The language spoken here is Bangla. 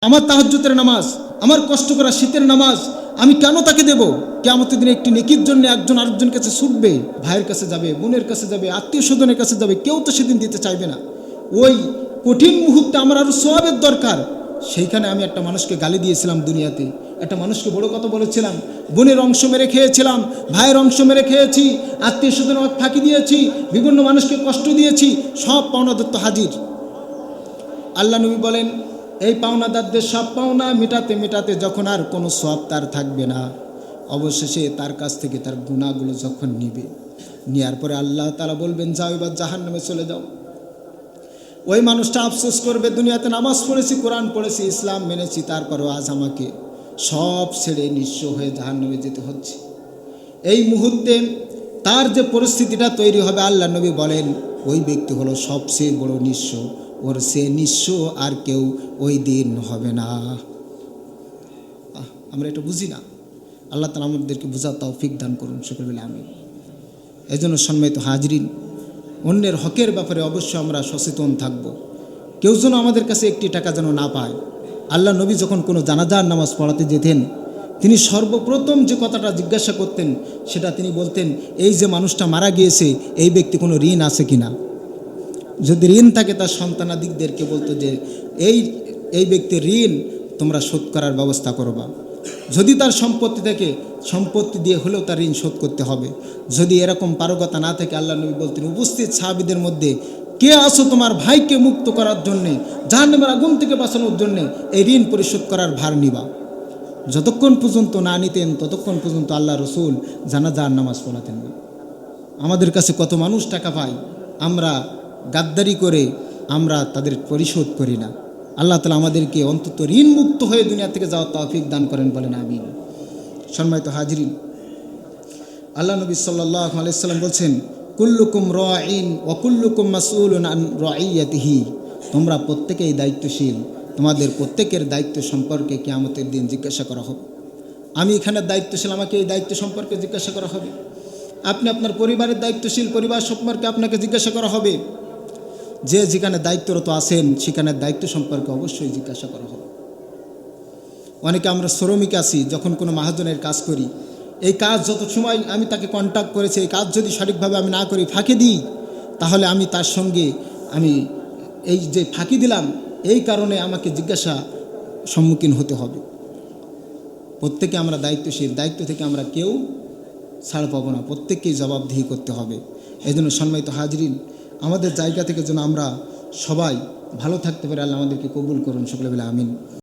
আমার তাহাজ্জুদের নামাজ, আমার কষ্ট করা শীতের নামাজ আমি কেন তাকে দেব? কিয়ামতের দিনে একটি নেকির জন্য একজন আরেকজনের কাছে ছুটবে, ভাইয়ের কাছে যাবে, বোনের কাছে যাবে, আত্মীয় স্বজনের কাছে যাবে, কেউ তো সেদিন দিতে চাইবে না। ওই কঠিন মুহূর্তে আমার আরও সওয়াবের দরকার। সেইখানে আমি একটা মানুষকে গালি দিয়েছিলাম দুনিয়াতে, একটা মানুষকে বড় কথা বলেছিলাম, বোনের অংশ মেরে খেয়েছিলাম, ভাইয়ের অংশ মেরে খেয়েছি, আত্মীয় স্বজনের ফাঁকি দিয়েছি, বিভিন্ন মানুষকে কষ্ট দিয়েছি, সব পাওনাদার তো হাজির। আল্লাহ নবী বলেন, এই পাওনাদারদের সব পাওনা মেটাতে মেটাতে যখন আর কোনো সওয়াব তার থাকবে না, অবশেষে তার কাছ থেকে তার গুনাহগুলো যখন নিবে, নেওয়ার পরে আল্লাহ তাআলা বলবেন, যাও এবার জাহান্নামে চলে যাও। ওই মানুষটা আফসোস করবে, দুনিয়াতে নামাজ পড়েছি, কোরআন পড়েছি, ইসলাম মেনেছি, তারপরেও আজ আমাকে সব ছেড়ে নিঃস্ব হয়ে জাহান্নামে যেতে হচ্ছে। এই মুহূর্তে তার যে পরিস্থিতিটা তৈরি হবে, আল্লাহ নবী বলেন, ওই ব্যক্তি হলো সবচেয়ে বড় নিঃস্ব, ওর সে নিঃস্ব আর কেউ ওই দিন হবে না। আমরা এটা বুঝি না। আল্লাহ তাআলা আমাদেরকে বোঝার তৌফিক দান করুন, সকলে বলে আমিন। এই জন্য সম্মানিত হাজরিন, অন্যের হকের ব্যাপারে অবশ্যই আমরা সচেতন থাকব। কেউ যেন আমাদের কাছে একটি টাকা যেন না পায়। আল্লাহ নবী যখন কোনো জানাজার নামাজ পড়াতে যেতেন, তিনি সর্বপ্রথম যে কথাটা জিজ্ঞাসা করতেন, সেটা তিনি বলতেন, এই যে মানুষটা মারা গিয়েছে, এই ব্যক্তি কোনো ঋণ আছে কি না। যদি ঋণ থাকে, তার সন্তানাদিকদেরকে বলতো যে এই ব্যক্তির ঋণ তোমরা শোধ করার ব্যবস্থা করবা। যদি তার সম্পত্তি থাকে, সম্পত্তি দিয়ে হলেও তার ঋণ শোধ করতে হবে। যদি এরকম পারগতা না থাকে, আল্লাহ নবী বলতেন, উপস্থিত সাহাবীদের মধ্যে কে আসো তোমার ভাইকে মুক্ত করার জন্যে, জাহান্নামের আগুন থেকে বাঁচানোর জন্যে এই ঋণ পরিশোধ করার ভার নিবা। যতক্ষণ পর্যন্ত না নিতেন, ততক্ষণ পর্যন্ত আল্লাহ রসুল জানাজার নামাজ পড়াতেন না। আমাদের কাছে কত মানুষ টাকা পায়, আমরা গাদ্দারি করে আমরা তাদের পরিশোধ করি না। আল্লাহ তাআলা আমাদেরকে অন্তত ঋণ মুক্ত হয়ে দুনিয়া থেকে যাওয়ার তৌফিক দান করেন, বলেন আমিন। সম্মানিত হাজরিন, আল্লাহ নবী সাল্লাল্লাহু আলাইহি সাল্লাম বলছেন, কুল্লুকুম রাঈন ওয়া কুল্লুকুম মাসউলুন আন রাঈয়াতিহি। তোমরা প্রত্যেকেই দায়িত্বশীল, তোমাদের প্রত্যেকের দায়িত্ব সম্পর্কে কিয়ামতের দিন জিজ্ঞাসা করা হবে। আমি এখানে দায়িত্বশীল, আমাকে এই দায়িত্ব সম্পর্কে জিজ্ঞাসা করা হবে। আপনি আপনার পরিবারের দায়িত্বশীল, পরিবার সম্পর্কে আপনাকে জিজ্ঞাসা করা হবে। যে যেখানে দায়িত্বরত আছেন, সেখানে দায়িত্ব সম্পর্কে অবশ্যই জিজ্ঞাসা করা হবে। অনেকে আমরা শ্রমিক আছি, যখন কোনো মহাজনের কাজ করি, এই কাজ যত সময় আমি তাকে কন্ট্যাক্ট করেছি, এই কাজ যদি সঠিকভাবে আমি না করি, ফাঁকি দিই, তাহলে আমি তার সঙ্গে এই যে ফাঁকি দিলাম, এই কারণে আমাকে জিজ্ঞাসা সম্মুখীন হতে হবে। প্রত্যেকে আমরা দায়িত্বশীল, দায়িত্ব থেকে আমরা কেউ ছাড় পাবো না, প্রত্যেককেই জবাবদিহি করতে হবে। এই জন্য সম্মানিত হাজরিন, আমাদের জায়গা থেকে যেন আমরা সবাই ভালো থাকতে পারি। আল্লাহ আমাদেরকে কবুল করুন, সকলে বলে আমিন।